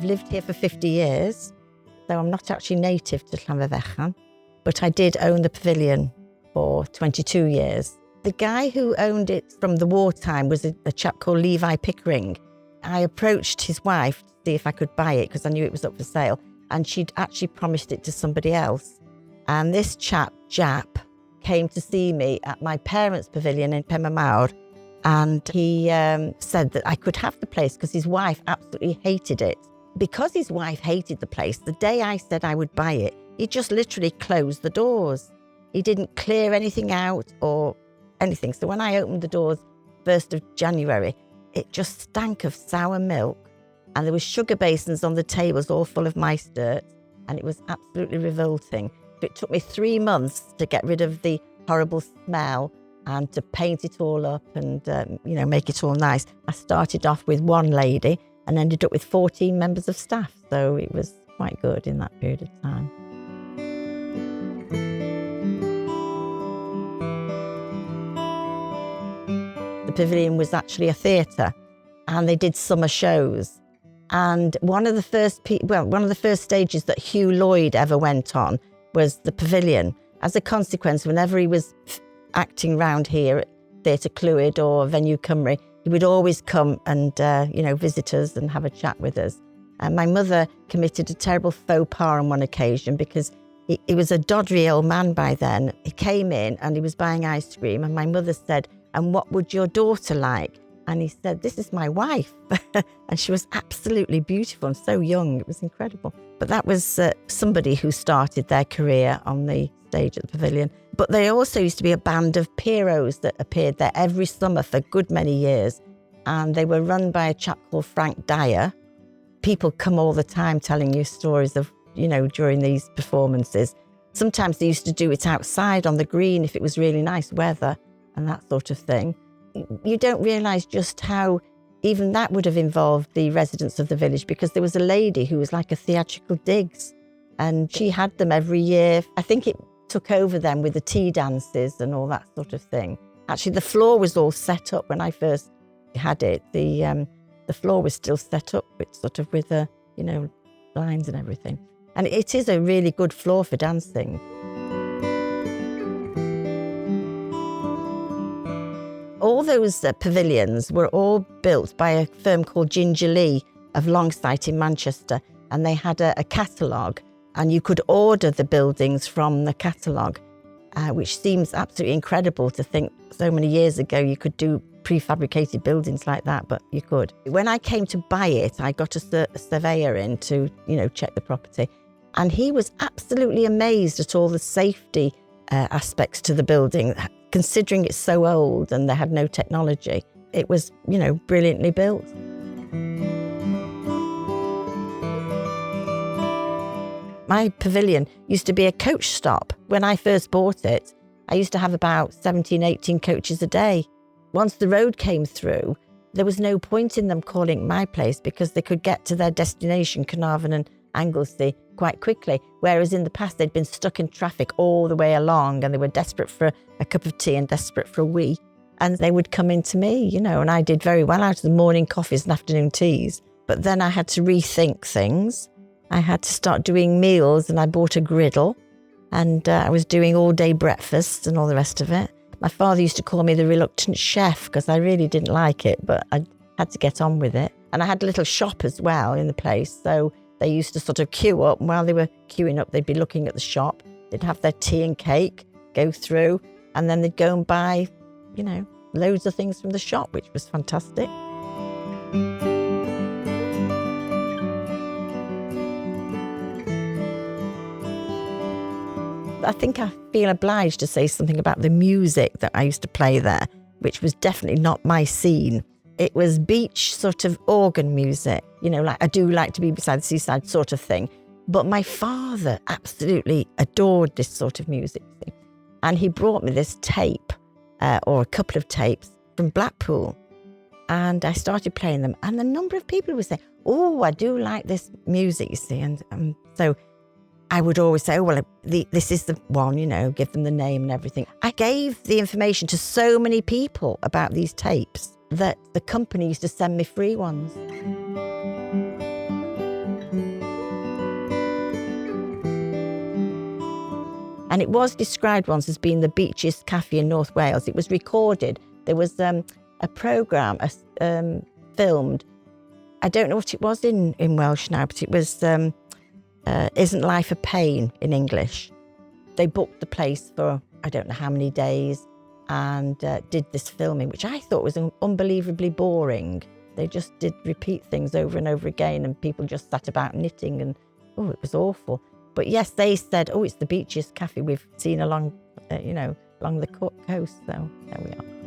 lived here for 50 years, so I'm not actually native to Llanfairfechan, but I did own the pavilion for 22 years. The guy who owned it from the wartime was a chap called Levi Pickering. I approached his wife to see if I could buy it because I knew it was up for sale, and she'd actually promised it to somebody else. And this chap, Jap, came to see me at my parents' pavilion in Mae'r, and he said that I could have the place because his wife absolutely hated it. Because his wife hated the place, the day I said I would buy it, he just literally closed the doors. He didn't clear anything out or anything. So when I opened the doors 1st of January, it just stank of sour milk, and there was sugar basins on the tables all full of mice dirt, and it was absolutely revolting. It took me 3 months to get rid of the horrible smell and to paint it all up and make it all nice. I started off with one lady and ended up with 14 members of staff, so it was quite good in that period of time. The pavilion was actually a theatre, and they did summer shows. And one of the first stages that Hugh Lloyd ever went on was the pavilion. As a consequence, whenever he was acting round here at Theatre Grëwyd or Venue Cymru, he would always come and visit us and have a chat with us. And my mother committed a terrible faux pas on one occasion because he was a doddery old man by then. He came in and he was buying ice cream, and my mother said, "And what would your daughter like?" And he said, "This is my wife." And she was absolutely beautiful and so young. It was incredible. But that was somebody who started their career on the stage at the pavilion. But there also used to be a band of Pierrots that appeared there every summer for a good many years. And they were run by a chap called Frank Dyer. People come all the time telling you stories of, during these performances. Sometimes they used to do it outside on the green if it was really nice weather and that sort of thing. You don't realise just how even that would have involved the residents of the village, because there was a lady who was like a theatrical digs, and she had them every year. I think it took over then with the tea dances and all that sort of thing. Actually, the floor was all set up when I first had it. The floor was still set up with lines and everything. And it is a really good floor for dancing. All those pavilions were all built by a firm called Ginger Lee of Longsight in Manchester, and they had a catalogue, and you could order the buildings from the catalogue, which seems absolutely incredible to think so many years ago you could do prefabricated buildings like that, but you could. When I came to buy it, I got a surveyor in to, check the property, and he was absolutely amazed at all the safety aspects to the building. Considering it's so old and they had no technology, it was, brilliantly built. My pavilion used to be a coach stop. When I first bought it, I used to have about 17, 18 coaches a day. Once the road came through, there was no point in them calling my place because they could get to their destination, Carnarvon and Anglesey, quite quickly, whereas in the past they'd been stuck in traffic all the way along and they were desperate for a cup of tea and desperate for a wee, and they would come in to me, and I did very well out of the morning coffees and afternoon teas. But then I had to rethink things. I had to start doing meals, and I bought a griddle, and I was doing all-day breakfasts and all the rest of it. My father used to call me the reluctant chef because I really didn't like it, but I had to get on with it. And I had a little shop as well in the place, so they used to sort of queue up, and while they were queuing up, they'd be looking at the shop. They'd have their tea and cake, go through, and then they'd go and buy, loads of things from the shop, which was fantastic. I think I feel obliged to say something about the music that I used to play there, which was definitely not my scene. It was beach sort of organ music, like I do like to be beside the seaside sort of thing. But my father absolutely adored this sort of music. And he brought me this tape, or a couple of tapes from Blackpool. And I started playing them. And the number of people would say, "Oh, I do like this music, you see." And so I would always say, "Oh, well, this is the one, give them the name and everything." I gave the information to so many people about these tapes that the company used to send me free ones. And it was described once as being the beachiest cafe in North Wales. It was recorded. There was a programme filmed. I don't know what it was in Welsh now, but it was Isn't Life a Pain in English. They booked the place for I don't know how many days and did this filming, which I thought was unbelievably boring. They just did repeat things over and over again, and people just sat about knitting, and it was awful. But yes, they said, it's the beachiest cafe we've seen along the coast. So there we are.